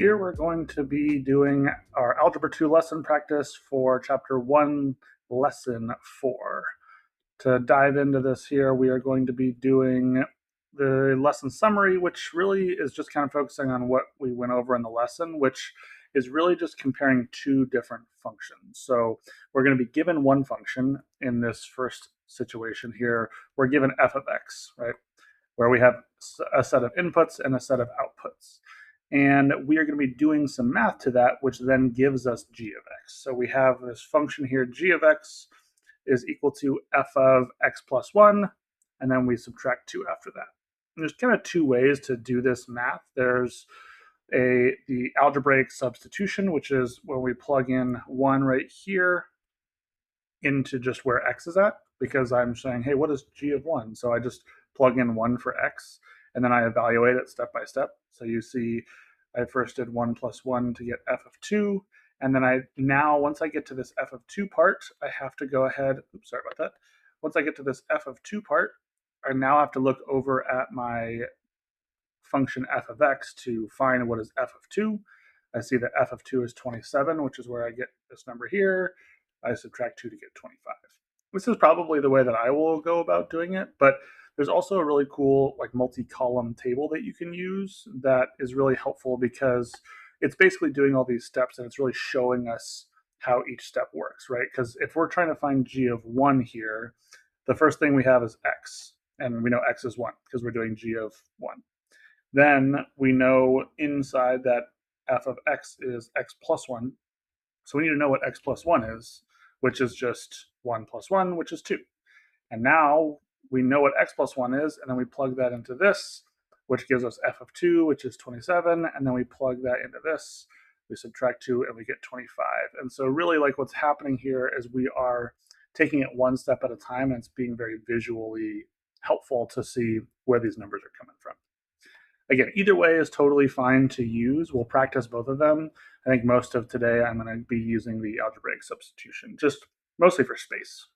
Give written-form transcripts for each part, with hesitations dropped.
Here we're going to be doing our Algebra 2 lesson practice for Chapter 1, Lesson 4. To dive into this here, we are going to be doing the lesson summary, which really is just kind of focusing on what we went over in the lesson, which is really just comparing two different functions. So we're going to be given one function in this first situation here. We're given f of x, right? Where we have a set of inputs and a set of outputs. And we are going to be doing some math to that, which then gives us g of x. So we have this function here, g of x is equal to f of x plus 1, and then we subtract 2 after that. And there's kind of two ways to do this math. There's the algebraic substitution, which is when we plug in 1 right here into just where x is at, because I'm saying, hey, what is g of 1? So I just plug in 1 for x, and then I evaluate it step by step. So you see I first did 1 plus 1 to get f of 2, and then once I get to this f of 2 part, I have to go ahead, oops, sorry about that. Once I get to this f of 2 part, I now have to look over at my function f of x to find what is f of 2. I see that f of 2 is 27, which is where I get this number here. I subtract 2 to get 25. This is probably the way that I will go about doing it, but there's also a really cool like multi-column table that you can use that is really helpful because it's basically doing all these steps and it's really showing us how each step works, right? Because if we're trying to find g of 1 here, the first thing we have is x, and we know x is 1 because we're doing g of 1. Then we know inside that f of x is x plus 1, so we need to know what x plus 1 is, which is just 1 plus 1, which is 2. And now we know what x plus 1 is, and then we plug that into this, which gives us f of 2, which is 27, and then we plug that into this, we subtract 2, and we get 25. And so really like what's happening here is we are taking it one step at a time, and it's being very visually helpful to see where these numbers are coming from. Again, either way is totally fine to use. We'll practice both of them. I think most of today I'm going to be using the algebraic substitution, just mostly for space.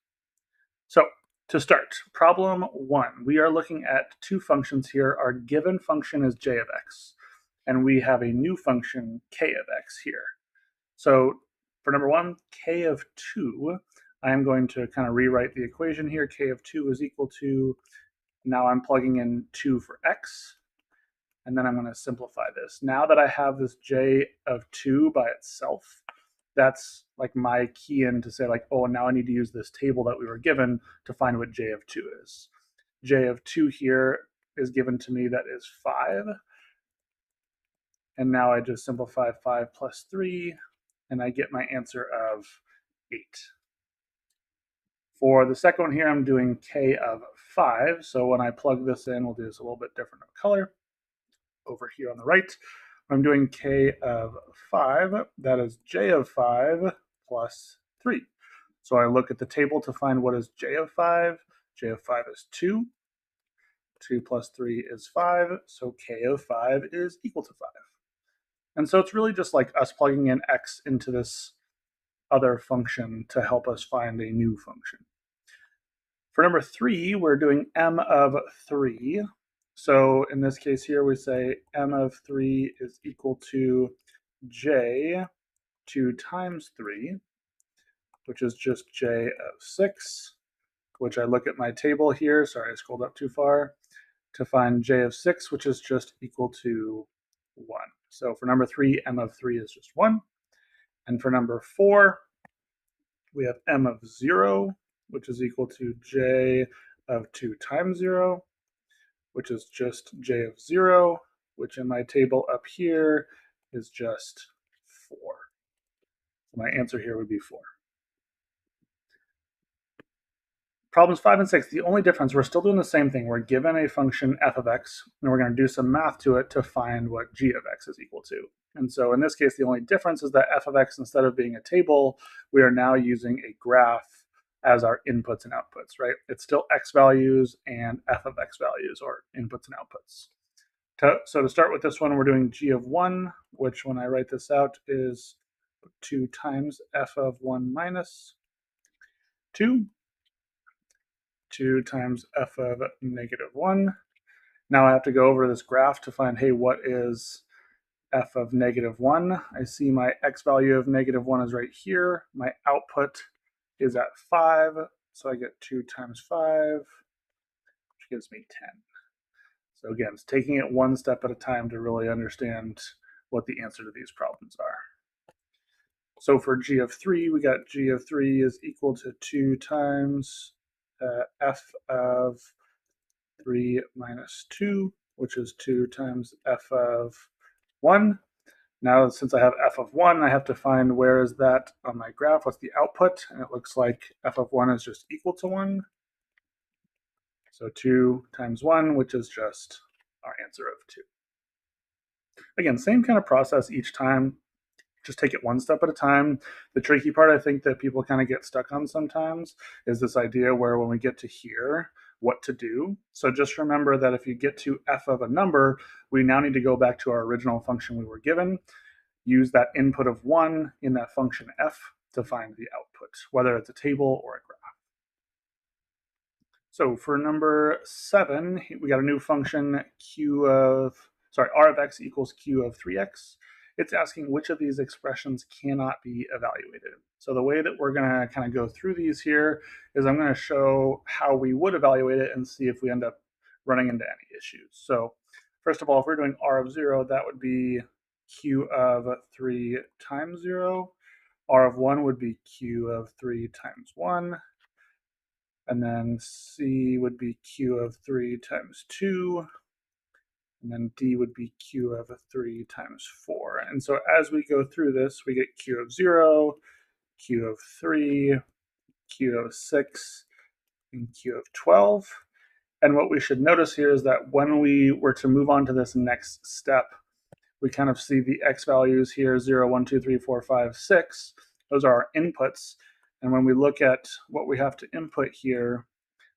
So to start, problem 1, we are looking at two functions here. Our given function is j of x, and we have a new function k of x here. So for number 1, k of 2, I'm going to kind of rewrite the equation here. K of 2 is equal to, now I'm plugging in 2 for x, and then I'm going to simplify this. Now that I have this j of 2 by itself, that's like my key in to say like, oh, now I need to use this table that we were given to find what j of 2 is. J of 2 here is given to me, that is 5. And now I just simplify 5 plus 3, and I get my answer of 8. For the second one here, I'm doing k of 5. So when I plug this in, we'll do this a little bit different of color. Over here on the right, I'm doing k of 5. That is j of 5 plus 3. So I look at the table to find what is j of 5. J of 5 is 2. 2 plus 3 is 5. So k of 5 is equal to 5. And so it's really just like us plugging in x into this other function to help us find a new function. For number 3, we're doing m of 3. So in this case here, we say m of 3 is equal to j 2 times 3, which is just j of 6, which I look at my table here, sorry, I scrolled up too far, to find j of 6, which is just equal to 1. So for number 3, m of 3 is just 1. And for number 4, we have m of 0, which is equal to j of 2 times 0, which is just j of 0, which in my table up here is just 4. So my answer here would be 4. Problems 5 and 6, the only difference, we're still doing the same thing. We're given a function f of x, and we're going to do some math to it to find what g of x is equal to. And so in this case, the only difference is that f of x, instead of being a table, we are now using a graph as our inputs and outputs, right? It's still x values and f of x values, or inputs and outputs. So to start with this one, we're doing g of 1, which when I write this out is 2 times f of 1 minus 2. 2 times f of negative 1. Now I have to go over this graph to find, hey, what is f of -1. I see my x value of -1 is right here. My output is at 5, so I get 2 times 5, which gives me 10. So again, it's taking it one step at a time to really understand what the answer to these problems are. So for g of 3, we got g of 3 is equal to 2 times f of 3 minus 2, which is 2 times f of 1. Now, since I have f of 1, I have to find where is that on my graph, what's the output, and it looks like f of 1 is just equal to 1. So 2 times 1, which is just our answer of 2. Again, same kind of process each time. Just take it one step at a time. The tricky part, I think, that people kind of get stuck on sometimes is this idea where when we get to here, what to do. So just remember that if you get to f of a number, we now need to go back to our original function we were given, use that input of 1 in that function f to find the output, whether it's a table or a graph. So for number 7, we got a new function r of x equals q of 3x. It's asking which of these expressions cannot be evaluated. So the way that we're going to kind of go through these here is I'm going to show how we would evaluate it and see if we end up running into any issues. So first of all, if we're doing r of 0, that would be q of 3 times 0. R of 1 would be q of 3 times 1. And then c would be q of 3 times 2. And then d would be q of 3 times 4. And so as we go through this, we get q of 0, q of 3, q of 6, and q of 12. And what we should notice here is that when we were to move on to this next step, we kind of see the x values here, 0, 1, 2, 3, 4, 5, 6. Those are our inputs. And when we look at what we have to input here,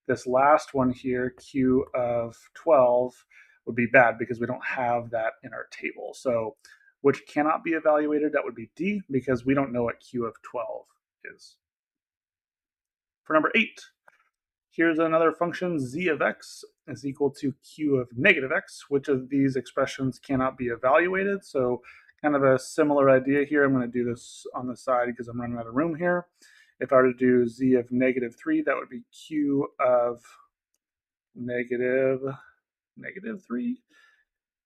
this last one here, q of 12, would be bad because we don't have that in our table. So which cannot be evaluated, that would be D, because we don't know what q of 12 is. For number 8, here's another function, z of x is equal to q of -x. Which of these expressions cannot be evaluated? So kind of a similar idea here. I'm going to do this on the side because I'm running out of room here. If I were to do z of -3, that would be q of negative 3,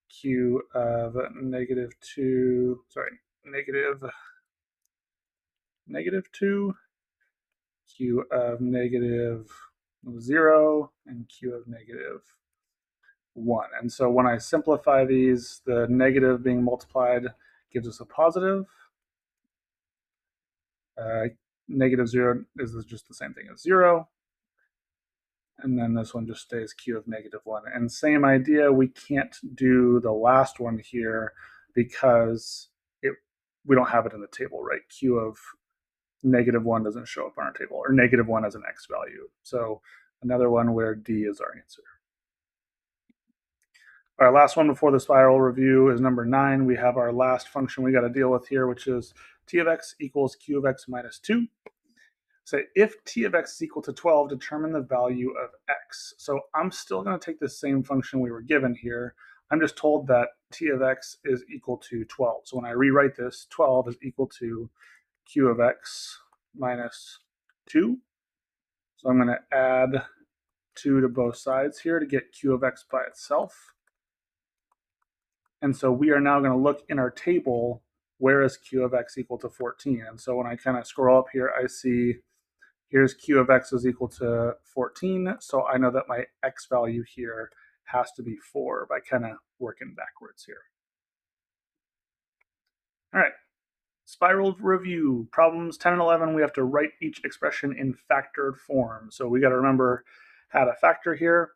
q of -2, -2, q of -0, and q of -1. And so when I simplify these, the negative being multiplied gives us a positive. -0 is just the same thing as 0. And then this one just stays q of -1. And same idea, we can't do the last one here because we don't have it in the table, right? Q of -1 doesn't show up on our table, or -1 as an x value. So another one where D is our answer. Our last one before the spiral review is number 9. We have our last function we got to deal with here, which is t of x equals q of x minus 2. So if t of x is equal to 12, determine the value of x. So I'm still going to take the same function we were given here. I'm just told that t of x is equal to 12. So when I rewrite this, 12 is equal to q of x minus 2. So I'm going to add 2 to both sides here to get q of x by itself. And so we are now going to look in our table, where is q of x equal to 14? And so when I kind of scroll up here, I see here's q of x is equal to 14. So I know that my x value here has to be 4 by kind of working backwards here. All right, spiral review. Problems 10 and 11, we have to write each expression in factored form. So we got to remember how to factor here.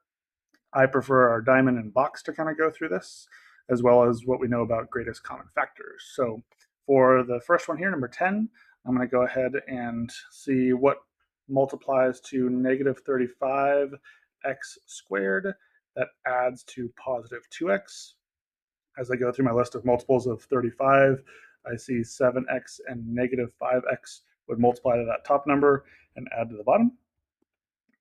I prefer our diamond and box to kind of go through this, as well as what we know about greatest common factors. So for the first one here, number 10, I'm going to go ahead and see what multiplies to -35 x squared that adds to positive 2x. As I go through my list of multiples of 35, I see 7x and -5x would multiply to that top number and add to the bottom,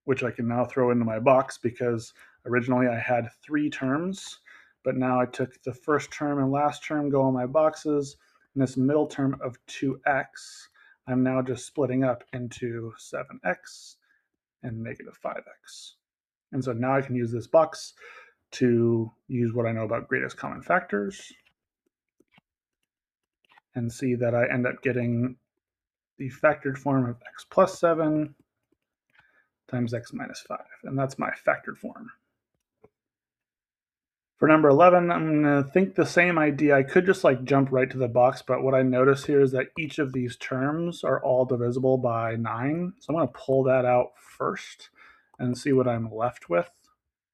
which I can now throw into my box because originally I had 3 terms, but now I took the first term and last term, go on my boxes, and this middle term of 2x, I'm now just splitting up into 7x and negative 5x. And so now I can use this box to use what I know about greatest common factors and see that I end up getting the factored form of x plus 7 times x minus 5. And that's my factored form. For number 11, I'm going to think the same idea. I could just like jump right to the box, but what I notice here is that each of these terms are all divisible by 9. So I'm going to pull that out first and see what I'm left with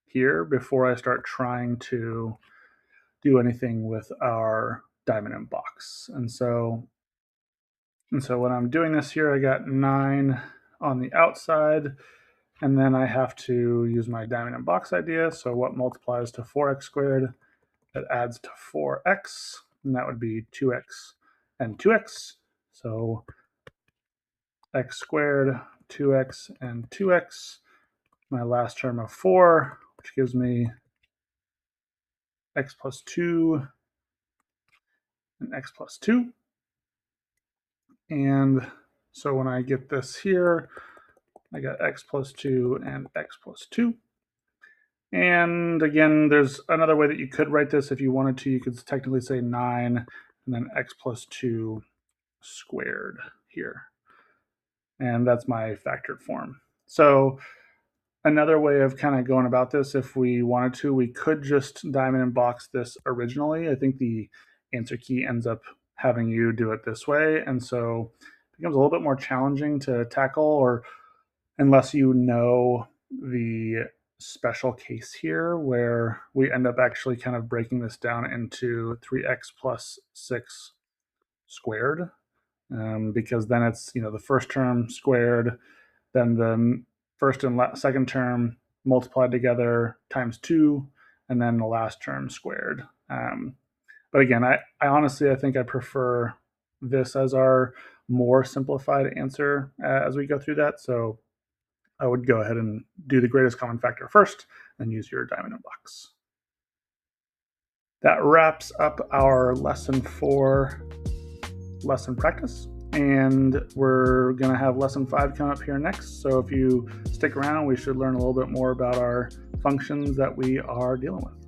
here before I start trying to do anything with our diamond and box. And so when I'm doing this here, I got 9 on the outside, and then I have to use my diamond and box idea. So what multiplies to 4x squared? That adds to 4x, and that would be 2x and 2x. So x squared, 2x, and 2x. My last term of 4, which gives me x plus 2 and x plus 2. And so when I get this here, I got x plus 2 and x plus 2. And again, there's another way that you could write this if you wanted to. You could technically say 9 and then x plus 2 squared here. And that's my factored form. So another way of kind of going about this, if we wanted to, we could just diamond and box this originally. I think the answer key ends up having you do it this way. And so it becomes a little bit more challenging to tackle, or unless you know the special case here where we end up actually kind of breaking this down into 3x plus 6 squared, because then it's, the first term squared, then the first and second term multiplied together times 2, and then the last term squared. But again, I honestly, I think I prefer this as our more simplified answer as we go through that. So I would go ahead and do the greatest common factor first, and use your diamond and box. That wraps up our lesson 4 lesson practice, and we're going to have lesson 5 come up here next. So if you stick around, we should learn a little bit more about our functions that we are dealing with.